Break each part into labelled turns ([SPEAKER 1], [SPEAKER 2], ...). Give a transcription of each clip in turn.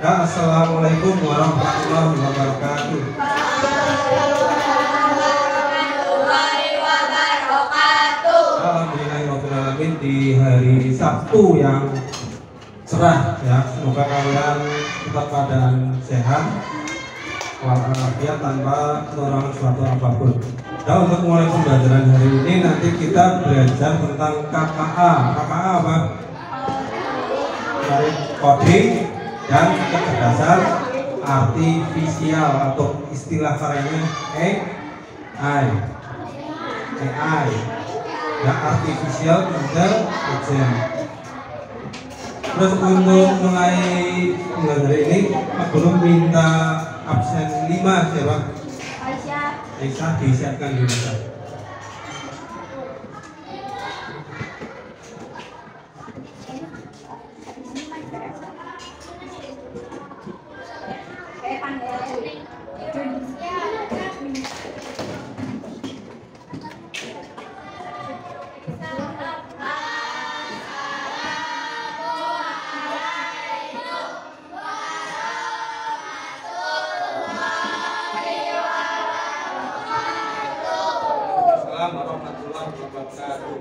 [SPEAKER 1] Kak, assalamualaikum warahmatullahi wabarakatuh. Alhamdulillahirrahmanirrahim, di hari Sabtu yang cerah ya, semoga kalian tetap keadaan sehat walafiat tanpa kekurangan suatu apapun. Dan untuk mulai pembelajaran hari ini nanti kita belajar tentang KKA. KKA apa? Dari coding dan kecerdasan artifisial atau istilah kerennya AI ya, artificial intelligence. Terus untuk mulai pembelajaran ini Pak Guru minta absen 5 siapa? Aisyah disiapkan dulu. Warahmatullahi wabarakatuh.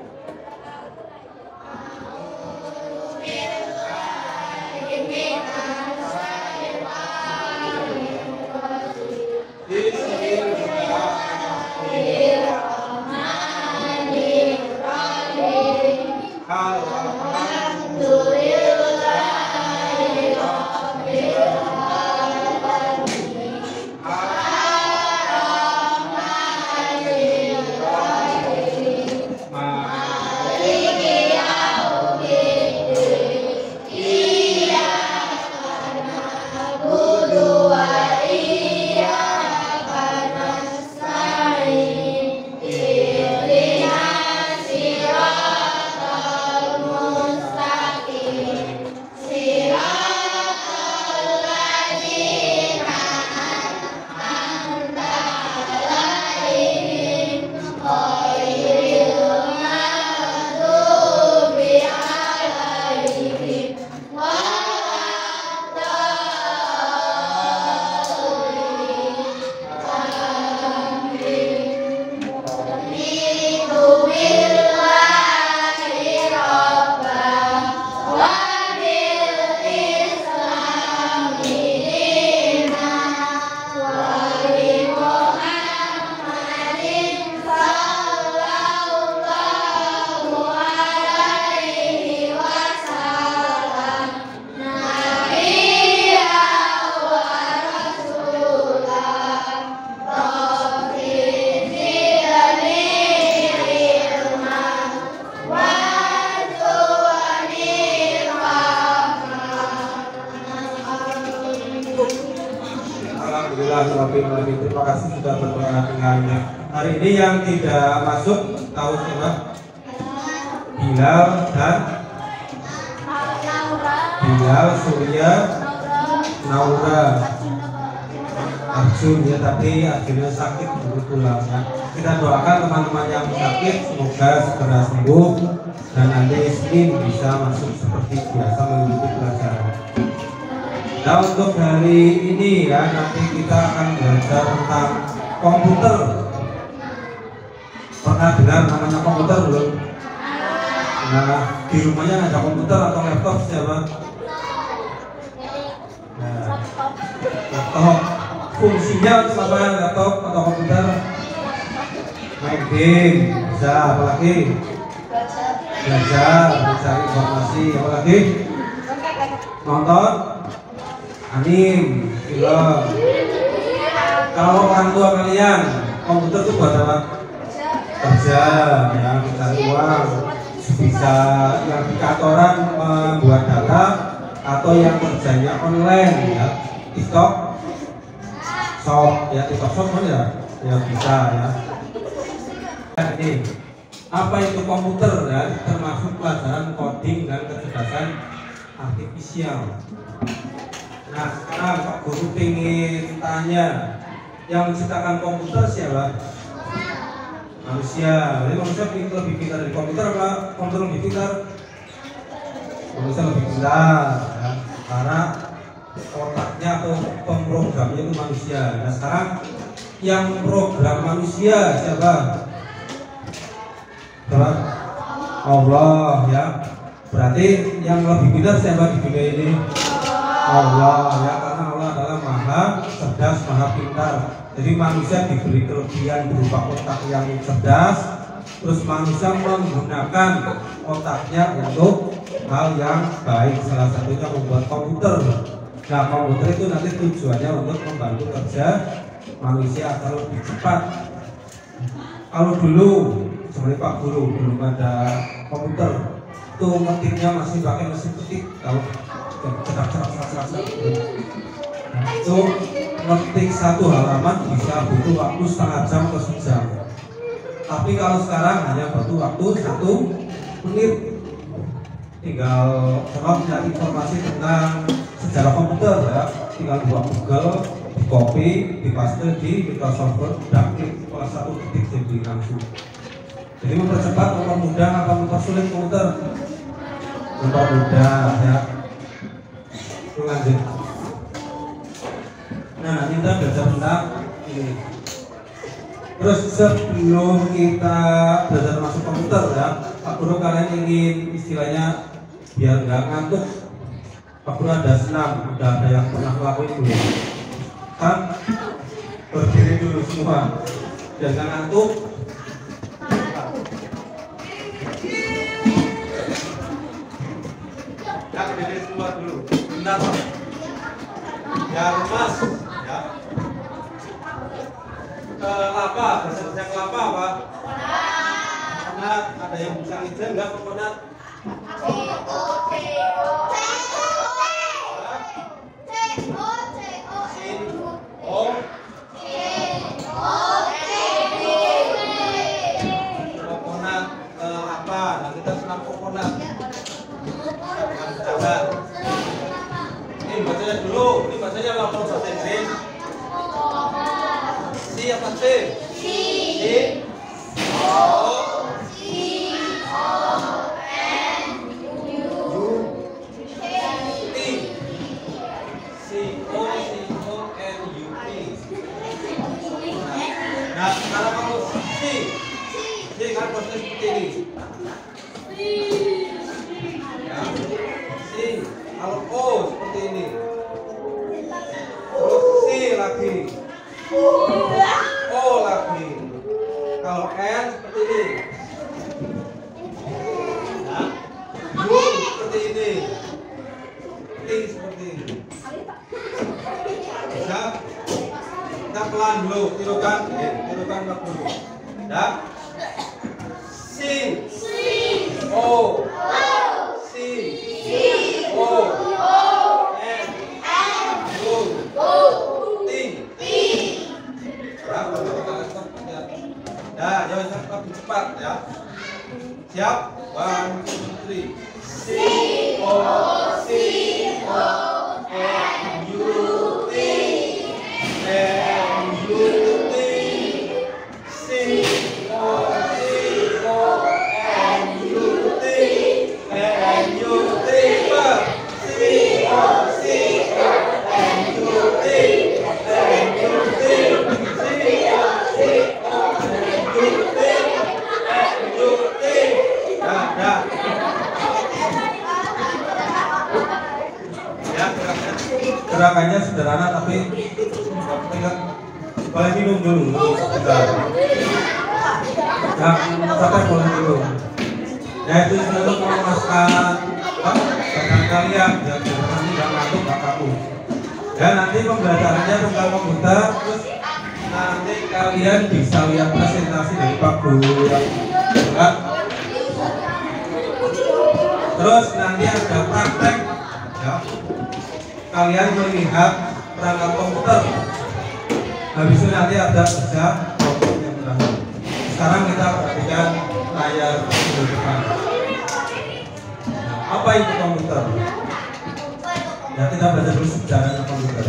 [SPEAKER 1] Terima kasih sudah berdoa dengannya. Hari ini yang tidak masuk tahu siapa? Bilal dan Bilal, Surya, Naura, Arjun ya, tapi Arjunnya sakit kebetulan ya. Kita doakan teman-teman yang sakit semoga segera sembuh dan nanti Senin bisa masuk seperti biasa mengikuti pelajaran. Nah, untuk hari ini ya, nanti kita akan belajar tentang komputer. Pernah dengar namanya komputer belum? Nah, di rumahnya ada komputer atau laptop siapa? Nah, laptop. Fungsinya apa laptop atau komputer? Main game, bisa apa lagi? Belajar, mencari informasi, apa lagi? Nonton anime, film. Kalau orang tua kalian, komputer itu buat apa? Kerja, ya, mencari uang. Bisa yang di kantoran membuat data atau yang kerjanya online, ya, TikTok, shop, ya, TikTok shop ya, ya bisa ya. Ini apa itu komputer ya? Termasuk pelajaran coding dan kecerdasan artifisial. Nah, sekarang Pak Guru ingin tanya, yang menciptakan komputer siapa? Manusia. Jadi manusia lebih pintar dari komputer apa? Komputer lebih pintar? Manusia lebih pintar ya. Karena otaknya atau pemprogramnya itu manusia. Nah sekarang yang program manusia siapa? Allah ya. Berarti yang lebih pintar siapa di dunia ini? Allah ya, karena Allah adalah maha cerdas, maha pintar. Jadi manusia diberi kelebihan berupa otak yang cerdas, terus manusia menggunakan otaknya untuk hal yang baik, salah satunya membuat komputer. Nah komputer itu nanti tujuannya untuk membantu kerja manusia agar lebih cepat. Kalau dulu seperti Pak Guru belum ada komputer, itu ngetiknya masih pakai mesin ketik, tahu? Itu ngetik satu halaman bisa butuh waktu setengah jam ke sejam. Tapi kalau sekarang hanya butuh waktu 1 menit. Tinggal coba mencari informasi tentang sejarah komputer ya, tinggal buka Google, di copy, di paste di Microsoft Word, dan klik satu ketik jadi langsung. Jadi mempercepat, mempermudah, apa mempersulit komputer? Mempermudah ya. Lanjut. Nah, kita belajar tentang ini. Terus sebelum kita belajar masuk komputer ya, Pak Guru kalian ingin istilahnya biar nggak ngantuk, Pak Guru ada senam, ada yang pernah ngelakuin dulu? Kan berdiri dulu semua, biar nggak ngantuk. Ya, berdiri semua dulu. Bentar, ya lemas, ya. Kelapa, bahasa kelapa apa? Coconut. Ada yang bisa izin nggak coconut? Coconut apa? Nah kita senam coconut. Coba. Ini bacanya dulu. Ini bacanya langsung bahasa Inggris. Si apa C? Si. O. Nah, sekarang kalau C kan posisi seperti ini. Ya, C. Kalau O seperti ini. Terus C lagi. O lagi. Kalau N seperti ini. Nah, U seperti ini. T seperti ini. Bisa? Kita pelan dulu, tirukan Pak Guru. Ya. C, O, C, O, N, U, T. Ya, jangan lebih cepat ya. Siap? 1, 2, 3. C, O, C, O, N, U, T, N, U, T, C, O, C, O, N, U, T, N, U, T, C, O, C, O, N, U, T, N, U, T, C, O, C, O, N, U, T, N, U, T. Dah. Ya, gerakannya sederhana tapi boleh minum dulu. Sampai boleh minum. Yaitu selalu melepaskan badan kalian biar nanti nggak ngantuk, nggak kaku. Dan nanti pembelajarannya tentang komputer, terus nanti kalian bisa lihat presentasi dari Pak Guru ya. Terus nanti ada praktek ya. Kalian melihat perangkat komputer. Habis itu nanti ada kerja komputer yang terakhir. Sekarang kita perhatikan layar di depan. Nah, apa itu komputer? Ya kita belajar dulu sejarah komputer.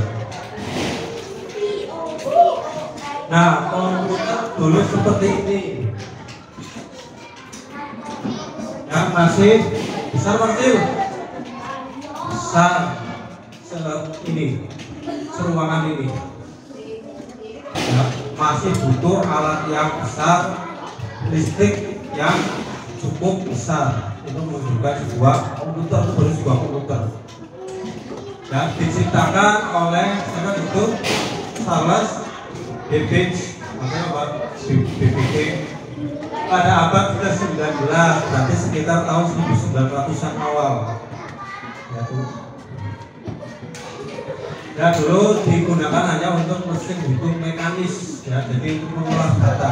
[SPEAKER 1] Nah komputer dulu seperti ini. Yang masih besar kecil? Besar. ini, seruangan ini. Ya, masih butuh alat yang besar, listrik yang cukup besar. Itu menunjukkan sebuah komputer, itu baru sebuah komputer. Ya, diciptakan oleh siapa itu? Charles Babbage, makanya apa? BBG pada abad ke-19, berarti sekitar tahun 1900-an awal. Ya, ya dulu digunakan hanya untuk mesin hitung mekanis, ya, jadi untuk mengolah data.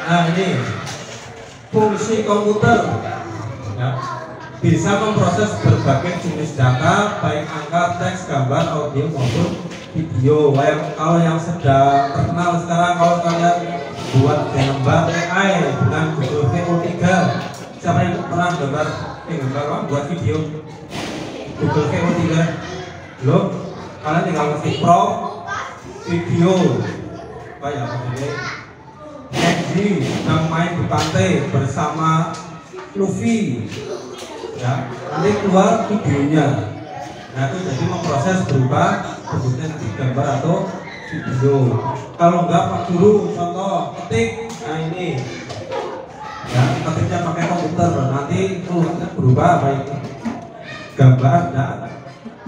[SPEAKER 1] Nah ini fungsi komputer, ya, bisa memproses berbagai jenis data, baik angka, teks, gambar, audio maupun video. Kalau yang sedang terkenal sekarang, kalau kalian buat gambar AI dengan Google VO3, siapa yang pernah gambar buat video Google VO3? Belum? Kalian tinggal ngetik pro video kayak ini. Andy sedang main di pantai bersama Luffy, ya, nanti keluar videonya. Nah itu jadi memproses berupa bentuknya nanti gambar atau video. Kalau enggak Pak Guru contoh ketik, nah ini ya, ketiknya pakai komputer, nanti keluarnya berupa apa ini, gambar, dan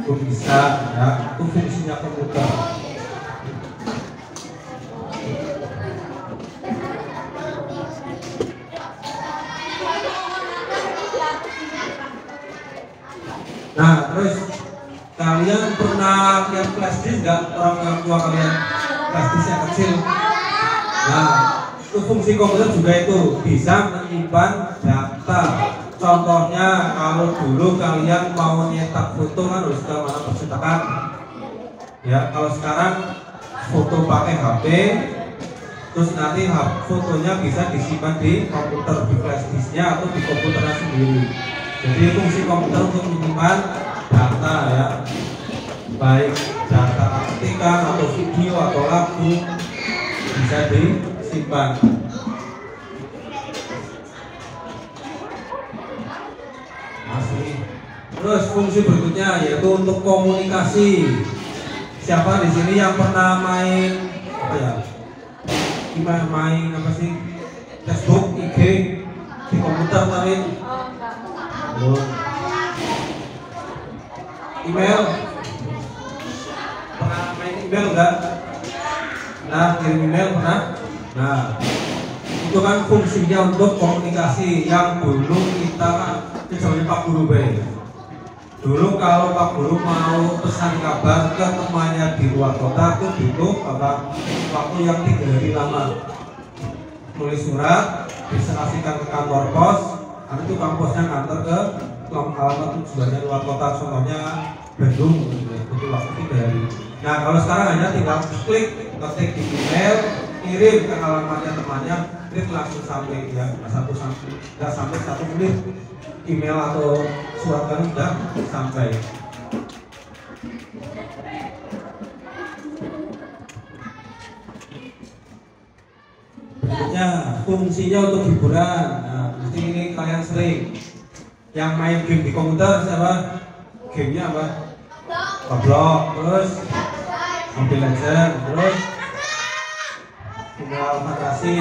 [SPEAKER 1] itu bisa, ya, itu fungsinya komputer. Nah terus kalian pernah lihat flash disk nggak? Orang tua kalian flash disk yang kecil. Nah itu fungsi komputer juga, itu bisa menyimpan data. Contohnya kalau dulu kalian mau nyetak foto kan harus ke mana percetakan. Ya kalau sekarang foto pakai HP, terus nanti fotonya bisa disimpan di komputer, di flash disknya atau di komputernya sendiri. Jadi fungsi komputer untuk menyimpan data, ya, baik data ketikan atau video atau lagu bisa disimpan. Masih. Terus fungsi berikutnya yaitu untuk komunikasi. Siapa di sini yang pernah main apa ya? Gimana main apa sih? Facebook, IG di komputer kemarin? Email, pernah main email enggak? Nah, kirim email pernah? Nah, itu kan fungsinya untuk komunikasi. Yang dulu kita misalnya Pak Guru baik. Dulu kalau Pak Guru mau pesan kabar ke temannya di luar kota, itu butuh apa? Waktu yang 3 hari lama. Tulis surat, diserahkan ke kantor pos. Nanti itu kampusnya nganter ke alamat tujuannya luar kota, contohnya Bandung, itu waktu 3 hari. Nah kalau sekarang hanya tinggal klik, ketik di email, kirim ke alamatnya temannya, klik langsung sampai, ya, nggak sampai 1 menit email atau surat kan sudah sampai. Berikutnya fungsinya untuk hiburan. Nah, mesti ini kalian sering yang main game di komputer, siapa? Gamenya apa? Roblox, terus Mobile Legends, terus Final Fantasy,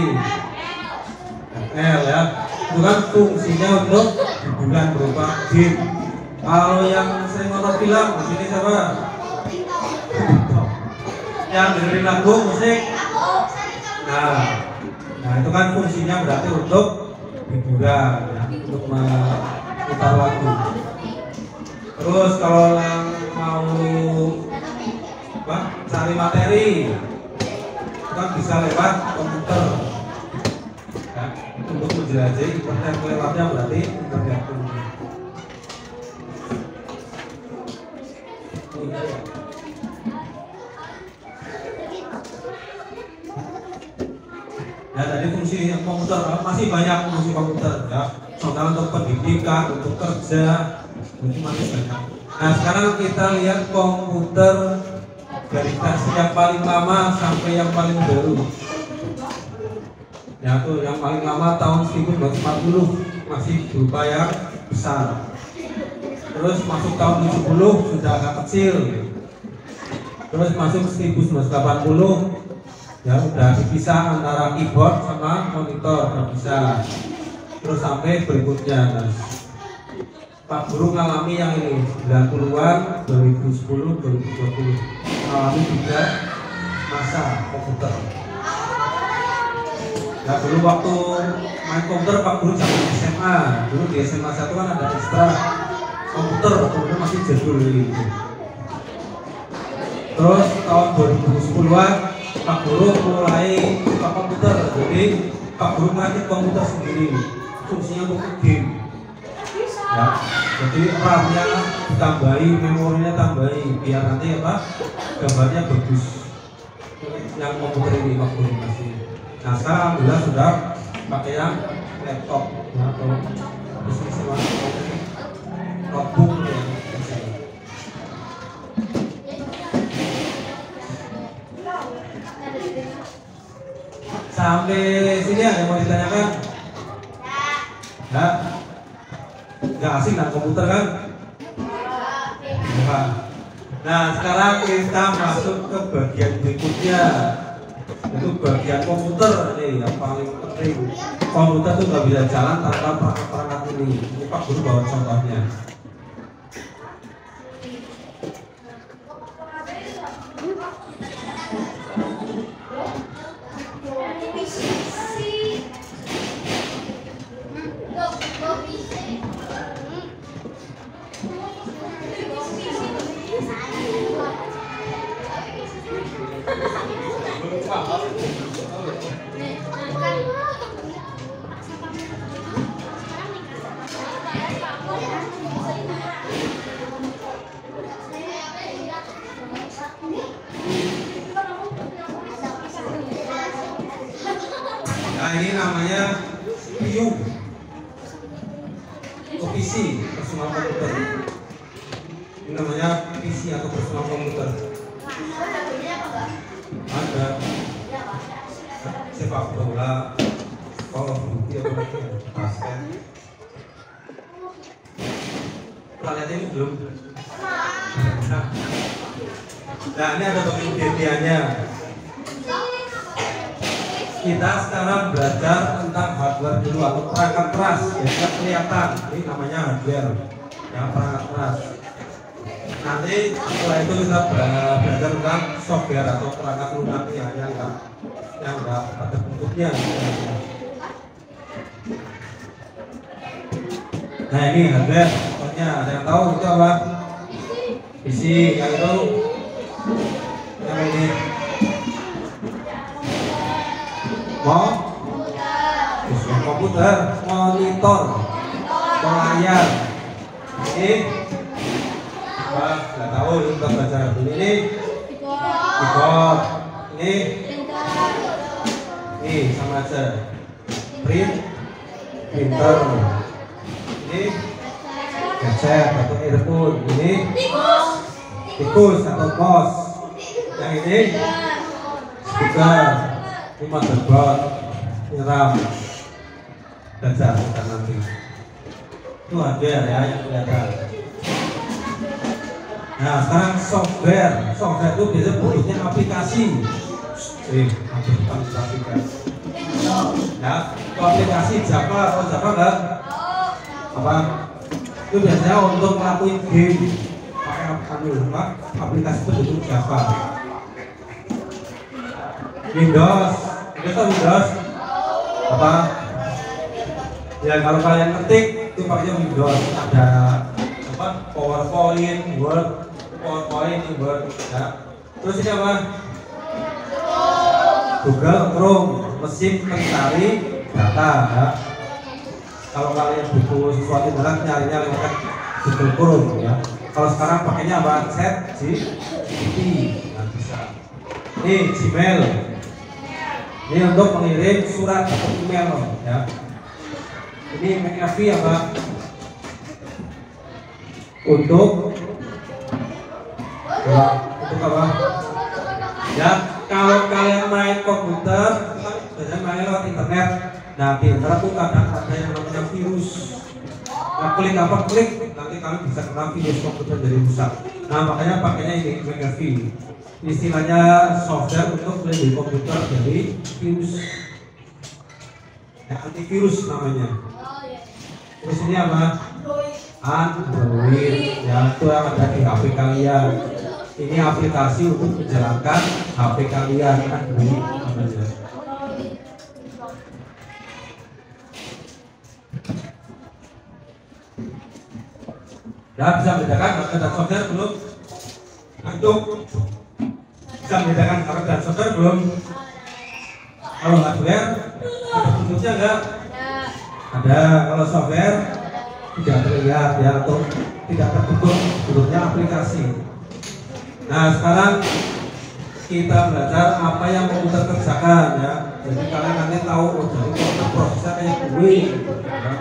[SPEAKER 1] FL, ya. Itu kan fungsinya untuk hiburan berupa game. Kalau yang sering nonton film, di sini siapa? Yang dengerin lagu, musik. Nah itu kan fungsinya berarti untuk hiburan, ya, untuk putar lagu. Terus kalau yang mau cari materi, kan bisa lewat komputer, ya, untuk menjelajahi internet lewatnya berarti tergantung. Ya tadi fungsi komputer masih banyak fungsi komputer, ya. Contohnya untuk pendidikan, untuk kerja, itu masih banyak. Nah sekarang kita lihat komputer dari versi yang paling lama sampai yang paling baru. Ya tuh yang paling lama tahun 1940. masih berupa yang besar. Terus masuk tahun 70 sudah agak kecil. Terus masuk 1980 ya udah dipisah antara keyboard sama monitor, udah bisa. Terus sampai berikutnya Pak Guru mengalami yang ini 90-an, 2010, 2020 mengalami juga masa komputer. Nah dulu waktu main komputer Pak Guru zaman SMA, dulu di SMA 1 kan ada ekstra komputer, komputer masih jadul gitu. Terus tahun 2010-an Pak Guru mulai suka komputer, jadi Pak Guru merakit komputer sendiri, fungsinya untuk game. Ya, jadi RAM-nya ditambahi, memorinya tambahi, biar nanti apa gambarnya bagus. Yang komputer ini Pak Guru masih. Nah sekarang alhamdulillah sudah pakai yang laptop ya, atau notebook ya. Sampai sini ada yang mau ditanyakan? Ya, nggak asing dengan komputer kan? Ya. Nah sekarang kita masuk ke bagian berikutnya, itu bagian komputer nih yang paling penting. Komputer tuh nggak bisa jalan tanpa perangkat ini. Ini Pak Guru bawa contohnya. Nah ini namanya CPU atau PC, personal komputer. Ini namanya PC atau personal komputer. Ada sepak bola, kalau bukti apa basket. Pernah lihat ini belum? Nah ini ada Wikipedia-nya. Kita sekarang belajar tentang hardware dulu atau perangkat keras ya, tidak kelihatan. Ini namanya hardware yang perangkat keras. Nanti setelah itu kita belajar tentang software atau perangkat lunak yang enggak ada bentuknya. Nah ini hardware, pokoknya ada yang tahu itu apa? PC, yang itu yang ini. Komputer, monitor, layar. Ini nggak tahu ini kita belajar dulu. Ini keyboard, ini sama aja. Printer, ini headset atau earphone, ini tikus atau mouse. Yang ini speaker. Ini motherboard, ini RAM, belajar kita nanti. Itu hardware ya yang kelihatan. Nah sekarang software itu biasanya bentuknya aplikasi. Aplikasi. Ya, itu aplikasi Java atau Java enggak? Apa? Itu biasanya untuk melakukan game pakai aplikasi itu bentuk Java. Windows apa? Ya kalau kalian ketik itu pakainya Windows, ada apa? PowerPoint, Word ya. Terus ini apa? Google Chrome, mesin pencari data ya. Kalau kalian butuh sesuatu berat nyarinya lewat Google Chrome ya. Kalau sekarang pakainya apa? ChatGPT, nah, bisa. Ini Gmail. Ini untuk mengirim surat atau email ya. Ini McAfee apa? Untuk apa? Ya, kalau kalian main komputer, biasanya main lewat internet. Nah, di internet tuh kadang ada yang namanya virus. Nah, klik apa klik, nanti kalian bisa kena virus komputer jadi rusak. Nah, makanya pakainya ini McAfee. Istilahnya software untuk melindungi komputer dari virus. Ya, antivirus namanya. Terus ini apa? Android. Ya, itu yang ada di HP kalian. Ini aplikasi untuk menjalankan HP kalian, Android namanya. Ya, bisa membedakan hardware dan software belum? Antum bisa membedakan hardware dan software belum? Kalau hardware ada bentuknya enggak? Ada. Kalau software tidak terlihat ya, atau tidak terbentuk, bentuknya aplikasi. Nah, sekarang kita belajar apa yang mau kita kerjakan ya. Jadi kalian nanti tahu jadi prosesnya kayak gue. Ya.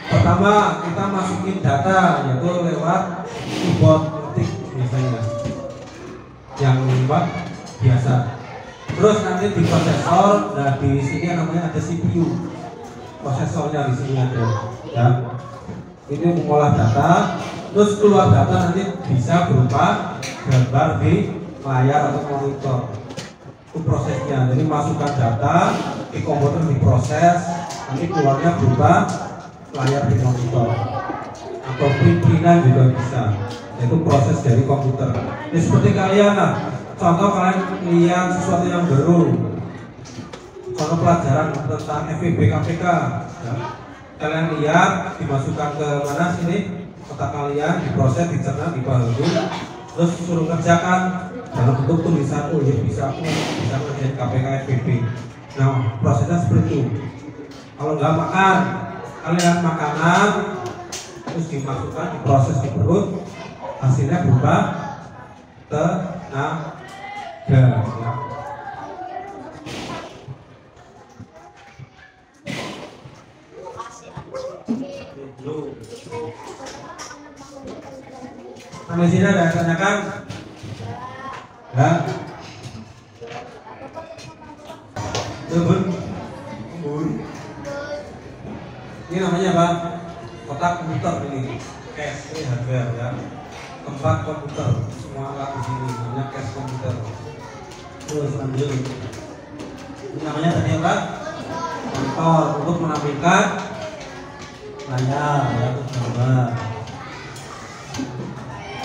[SPEAKER 1] Pertama kita masukin data yaitu lewat keyboard ketik biasanya yang biasa. Terus nanti di prosesor, nah di sini namanya ada CPU. Prosesornya di sini ada. Ya. Ini mengolah data, terus keluar data nanti bisa berupa gambar di layar atau monitor. Itu prosesnya. Jadi masukkan data di komputer diproses, nanti keluarnya berupa layar di monitor atau printinan juga bisa. Itu proses dari komputer. Ini seperti kalian lah. Contoh kalian lihat sesuatu yang baru. Contoh pelajaran tentang FEB KPK. Ya. Kalian lihat, dimasukkan ke mana sini otak kalian, diproses, dicerna, dipahami, terus suruh kerjakan dalam bentuk tulisan. Oh ya bisa kerjain KPK FEB. Nah prosesnya seperti itu. Kalau nggak makan, kalian makanan terus dimasukkan, diproses di perut, hasilnya berupa tenaga. Ya. Sampai sini ada yang tanyakan? Ya. Tunggu. Ini namanya apa? Kotak komputer ini. Cache ini hardware ya. Tempat komputer, semua alat di sini namanya cache komputer. Terus lanjut. Ini namanya tadi apa? Monitor untuk menampilkan layar ya, gambar.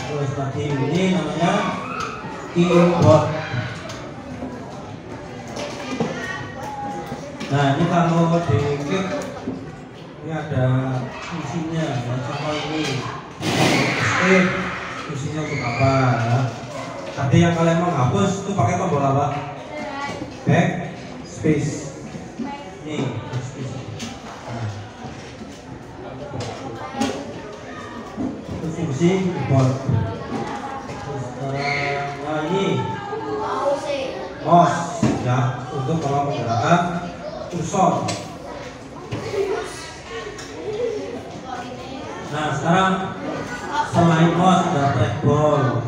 [SPEAKER 1] Terus tadi ini namanya keyboard. Nah ini kalau diklik ini ada fungsinya ya, contoh ini escape, fungsinya untuk apa ya. Tadi yang kalian mau hapus itu pakai tombol apa? Backspace. Nih backspace. Fungsi keyboard. Terus nah ini mouse ya, untuk kalau menggerakkan kursor. Nah sekarang selain mouse ada trackball,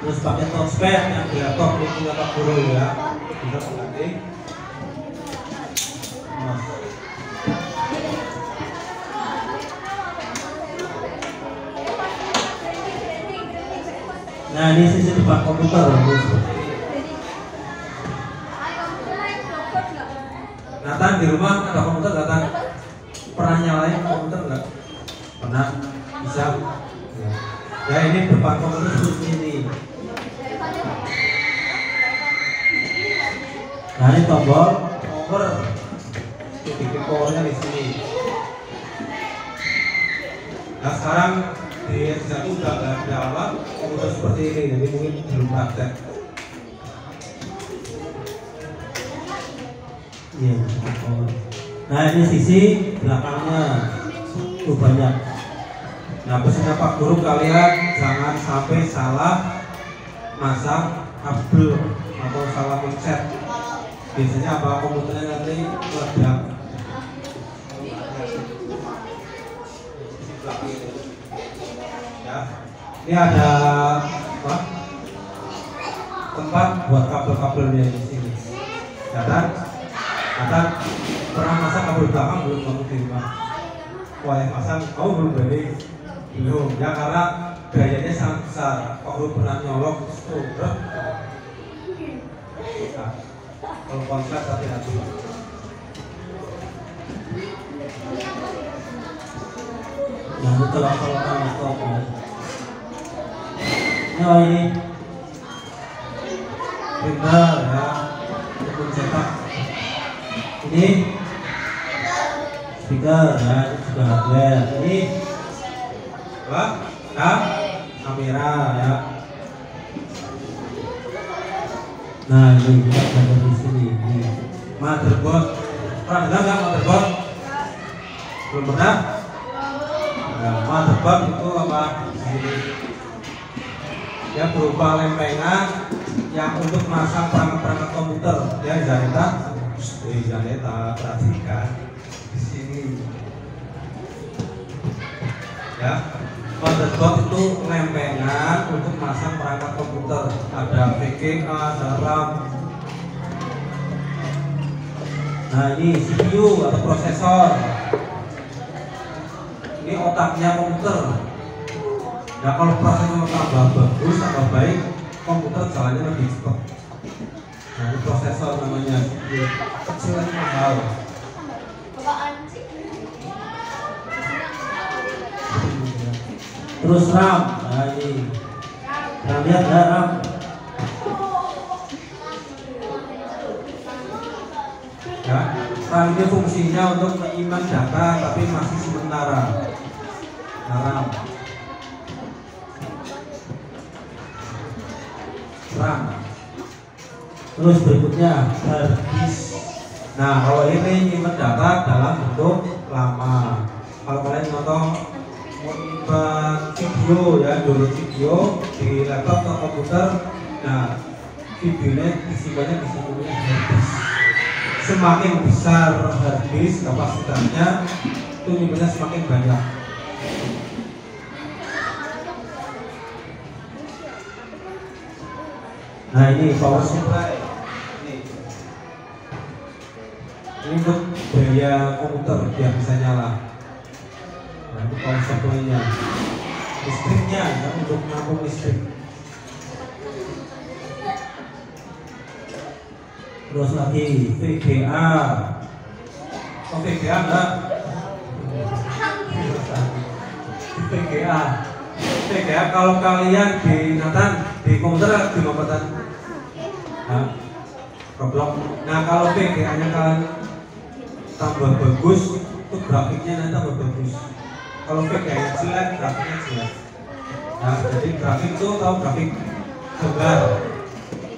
[SPEAKER 1] terus pakai touchpad yang di laptop itu laptop guru ya, bisa ganti mouse. Nah ini sisi depan komputer. Nathan di rumah ada komputer Nathan? Pernah nyalain komputer nggak? Pernah? Bisa? Ya ini depan komputer seperti ini. Nah ini tombol power. Titik powernya di sini. Nah sekarang di S1 udah ada apa? Komputer seperti ini, jadi mungkin belum praktek. Iya. Nah ini sisi belakangnya tuh banyak. Nah pesannya Pak Guru kalian jangan sampai salah masang kabel atau salah mencet. Biasanya apa komputernya nanti meledak. Ya. Ini ada apa? Tempat buat kabel-kabelnya di sini. Ya kan? Nathan pernah masang kabel belakang belum kamu di rumah? Wah, pasang kamu belum berani? Belum, ya karena gayanya sangat besar. Pak Guru pernah nyolok itu berat. Nah, kalau konsep hati-hati. Nah, betul kalau kamu stop ya. Nah, ini printer ya, untuk cetak. Ini speaker ya, itu juga hardware. Ini apa? Kamera ya. Nah, ini kita ada di sini. Ini motherboard. Pernah dengar nggak motherboard? Belum pernah? Nah, motherboard itu apa? Ini ya berupa lempengan yang untuk masang perangkat komputer. Ya, Janeta perhatikan di sini. Ya, motherboard itu lempengan untuk masang perangkat komputer. Ada VGA, ada RAM. Nah, ini CPU atau prosesor. Ini otaknya komputer. Nah, kalau prosesor tambah bagus, tambah baik, komputer jalannya lebih cepat. Nah, ini prosesor namanya. Kecil aja mahal. Terus RAM. Nah, ini. Nah, lihat ya RAM. Ya, RAM ini fungsinya untuk menyimpan data tapi masih sementara. Nah, RAM. Terus berikutnya hard disk. Nah, kalau ini nyimpen data dalam bentuk lama. Kalau kalian nonton video ya, download video di laptop atau komputer, nah videonya disimpannya di sini hard disk. Semakin besar hard disk kapasitasnya, itu nyimpennya semakin banyak. Nah, ini power supply. Ini untuk daya komputer biar bisa nyala. Nah, itu power supply-nya. Listriknya ya, untuk menampung listrik. Terus lagi VGA. Oh, VGA enggak? VGA kalau kalian di komputer di komputer. Nah, nah, kalau VGA-nya kalian tambah bagus, itu grafiknya nanti tambah bagus. Kalau VGA-nya jelek, grafiknya jelek. Nah, jadi grafik itu tahu grafik gambar.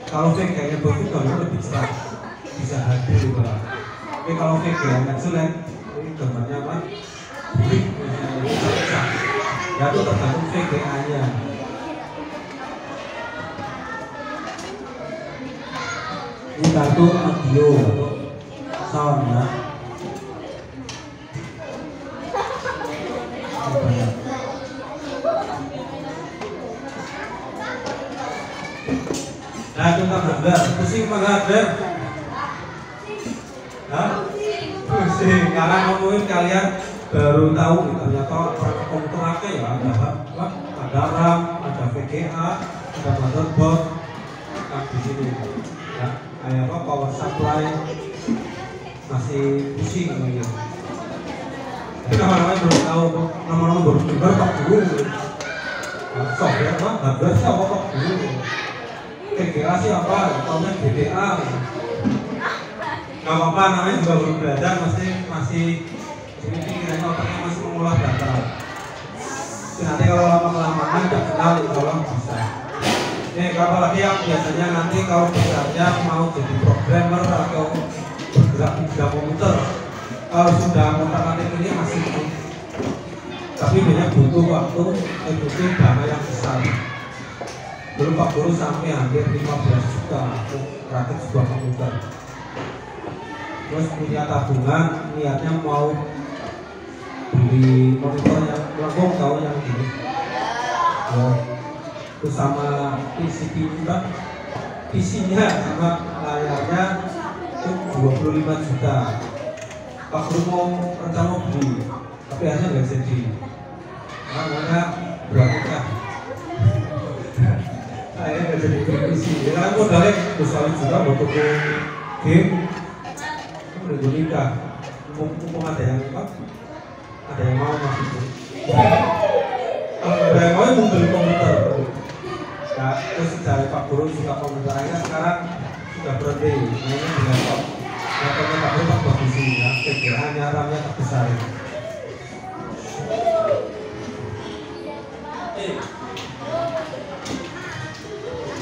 [SPEAKER 1] Kalau VGA-nya bagus, gambarnya lebih cerah, bisa HD juga. Tapi kalau VGA-nya jelek, ini gambarnya apa? Burik, ya itu tergantung VGA-nya. Ini kartu audio atau sound ya. Nah, itu hardware. Pusing pakai hardware? Hah? Pusing. Karena ngomongin kalian baru tahu ternyata perangkat komputer apa ya, ada RAM, ada VGA, ada motherboard. Nah, di sini ya, kayak apa power supply masih pusing namanya. Tapi nama-namanya belum tahu, nama-nama baru dengar Pak Guru. Software mah hardware sih apa Pak Guru? VGA sih apa? Tahunya GDA. Nggak apa-apa, namanya juga baru belajar, masih ini pikirannya otaknya masih mengolah data. Jadi nanti kalau lama-kelamaan nggak kenal, kalau bisa. Kalau lagi yang biasanya nanti kalau besarnya mau jadi programmer atau bergerak di bidang komputer, kalau sudah ngotak-ngatik ini masih tapi banyak butuh waktu, butuh dana yang besar. Dulu Pak Guru sampai hampir 15 juta untuk rakit sebuah komputer. Terus punya tabungan, niatnya mau beli monitor yang melengkung, tahu yang ini. Terus sama PC-nya sama layarnya itu 25 juta. Pak Guru mau rencana beli, tapi akhirnya nggak jadi. Karena berangkat. Saya nggak jadi kritisi. Ya kan modalnya besar juga untuk game. Udah gue nikah. Mumpung ada yang apa? Ada yang mau masuk itu. Kalau ada yang mau mau beli komputer. Ya, terus dari Pak Guru suka komputer aja sekarang sudah berhenti mainnya di laptop. Laptopnya Pak Guru tak bagus sih ya. Hanya RAM-nya tak besar.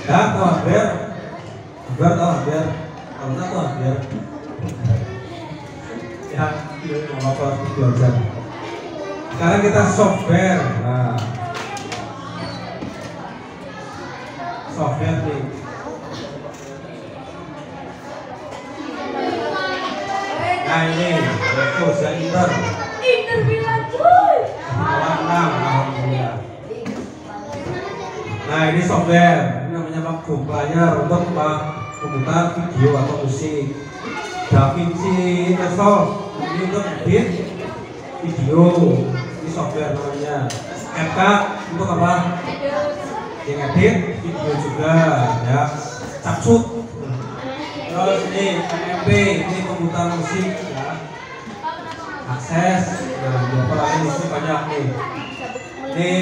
[SPEAKER 1] Ya, tahu hardware tahu hardware, kalau nggak tahu hardware. Ya, nggak apa-apa belajar. Sekarang kita software. Nah, software nih. Nah ini, social inter bilang cuy. Alhamdulillah. Nah ini software, ini namanya Macbook Player untuk membuka video atau musik. DaVinci Resolve ini untuk edit video, ini software namanya. CapCut untuk apa? Yang edit video juga, ya. Capcut. Terus ini MP, ini komputer musik, ya. Akses, nah apa lagi di sini banyak nih. Ini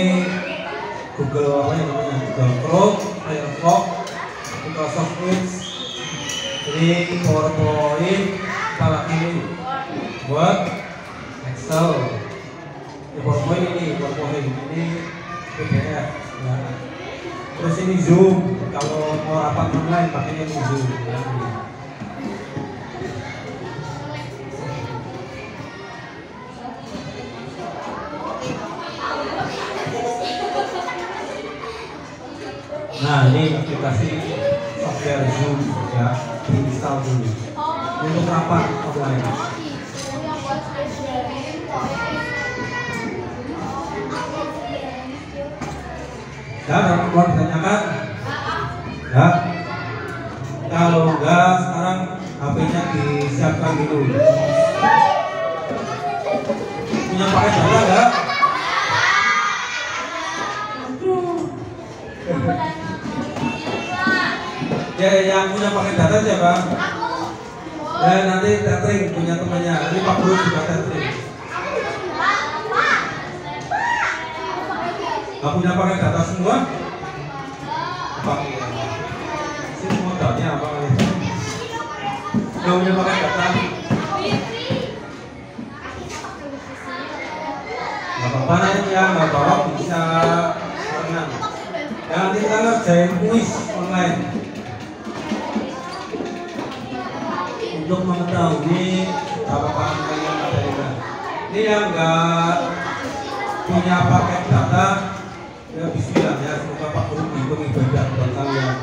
[SPEAKER 1] Google apa yang namanya? Google Chrome, Firefox, Microsoft Office, ini PowerPoint, apalagi ini Word, Excel, PowerPoint ini PDF, ya. Terus ini Zoom, kalau mau rapat online pakainya ini Zoom, ya. Nah ini aplikasi software Zoom ya, diinstal dulu untuk rapat online. Ya, mau ditanyakan? Ya, kalau enggak sekarang HP-nya disiapkan dulu. Punya paket data enggak? Ya, yang punya paket data siapa? Ya, nanti tethering punya temannya. Ini Pak Guru juga tethering. Nggak punya paket data semua? Apa? Sini modalnya apa? Nggak punya paket data? Nggak apa-apa nanti ya, nggak bawa bisa barengan. Ya, nanti kita ngerjain kuis online. Untuk mengetahui apakah kalian ada tidak. Ini yang nggak punya paket data, ya bismillah ya, semoga Pak Guru menghitung ibadah buat kalian.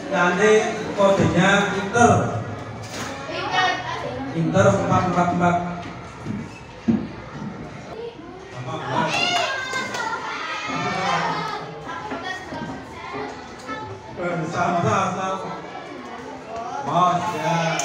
[SPEAKER 1] Nanti kodenya Inter 444. Sama-sama. Masya.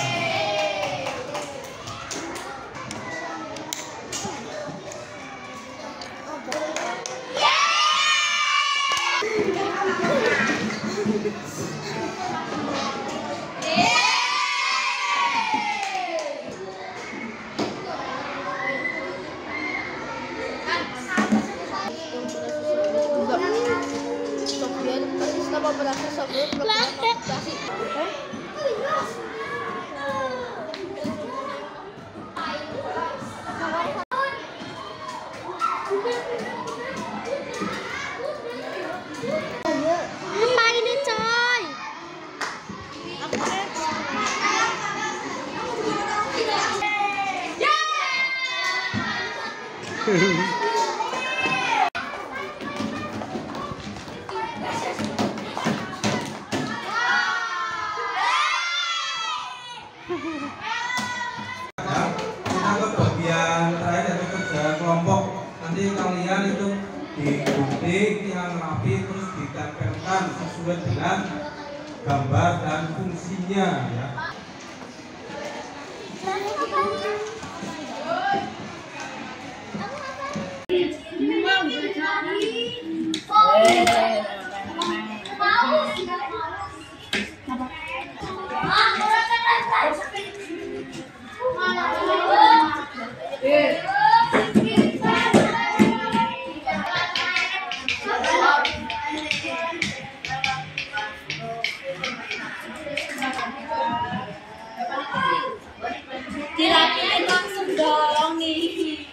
[SPEAKER 2] Apa ini coy?
[SPEAKER 1] Kita ke bagian terakhir yaitu kerja kelompok. Nanti kalian itu digunting yang rapi terus ditempelkan sesuai dengan gambar dan fungsinya ya.
[SPEAKER 2] Dirapiin langsung dong nih.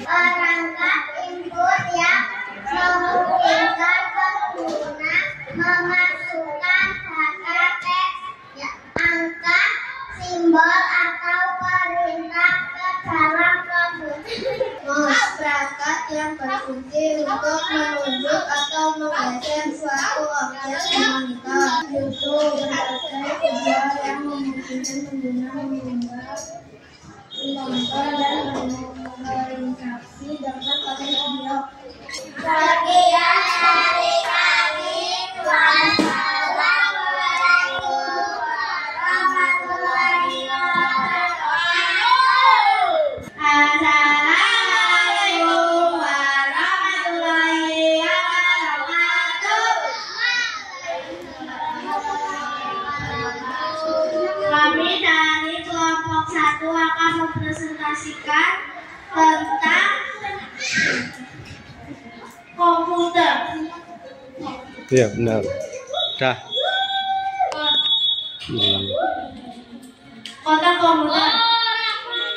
[SPEAKER 3] Perangkat input yang memungkinkan pengguna memasukkan data teks, angka, simbol, atau perintah ke dalam komputer. Perangkat yang berfungsi untuk menunjuk atau menggeser suatu objek di monitor. YouTube berbagai video yang memungkinkan pengguna mengunggah, menonton, dan berinteraksi dengan konten video. Sekian dari kami. Wassalamualaikum warahmatullahi wabarakatuh. Assalamualaikum warahmatullahi wabarakatuh. Kami dari kelompok 1 akan mempresentasikan tentang komputer.
[SPEAKER 4] Iya benar. Dah.
[SPEAKER 3] Kotak komputer.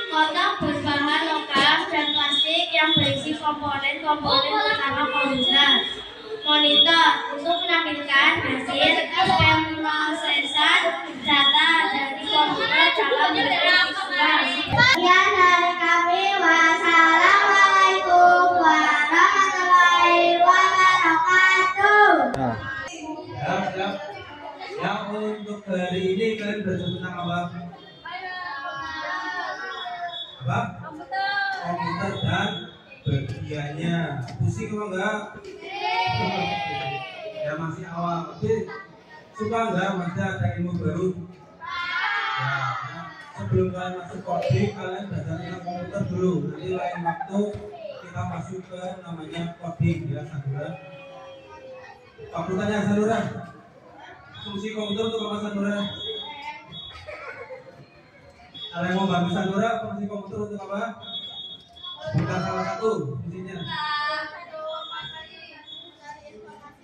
[SPEAKER 3] Kotak berbahan logam dan plastik yang berisi komponen-komponen utama komputer. Monitor untuk menampilkan hasil pemrosesan data dari komputer dalam bentuk visual. Sekian dari kami. Wassalamualaikum warahmatullahi wabarakatuh.
[SPEAKER 4] Nah.
[SPEAKER 1] Siap. Yang untuk hari ini kalian belajar tentang apa? Apa? Komputer dan bagiannya. Pusing apa enggak? Ya masih awal. Tapi suka enggak masih ada ilmu baru? Ya, sebelum kalian masuk coding, kalian belajar tentang komputer dulu. Nanti lain waktu kita masuk ke namanya coding ya, Sandura. Aku tanya Sandura, fungsi komputer untuk apa Sandura? Ada yang mau bantu Sandura, fungsi komputer untuk apa? Bukan salah satu fungsinya.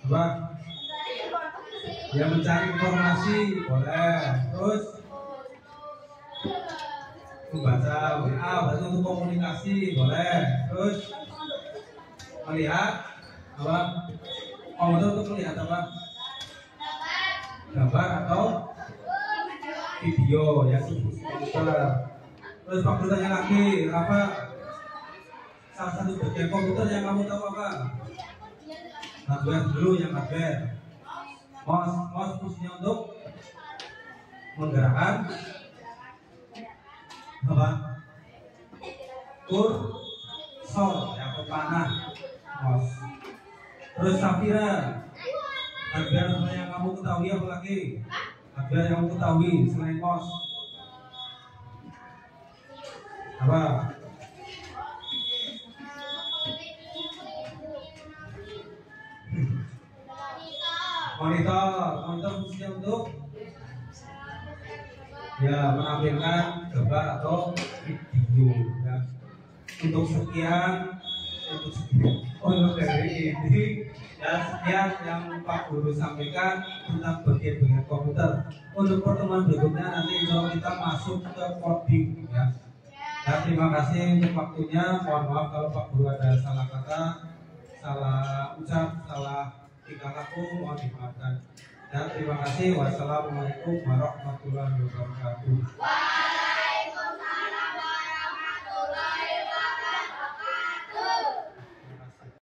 [SPEAKER 1] Apa? Ya mencari informasi, boleh. Terus membaca WA, berarti untuk komunikasi, boleh. Terus melihat apa? Komputer untuk melihat apa? Gambar atau video ya, fungsi komputer. Terus Pak Guru tanya lagi, apa salah satu bagian komputer yang kamu tahu apa? Hardware dulu, yang hardware. Mouse fungsinya untuk menggerakkan apa? Kursor ya, pepanah mouse. Terus Safira, hardware yang kamu ketahui apa lagi? Hardware yang kamu ketahui selain mouse apa? Monitor fungsinya untuk ya menampilkan gambar atau video ya. Untuk dari ini ya, sekian yang Pak Guru sampaikan tentang bagian-bagian komputer. Untuk pertemuan berikutnya nanti insya Allah kita masuk ke coding ya. Dan terima kasih untuk waktunya. Mohon maaf kalau Pak Guru ada salah kata, salah ucap, salah tingkah laku, mohon dimaafkan. Dan terima kasih. Wassalamualaikum warahmatullahi wabarakatuh.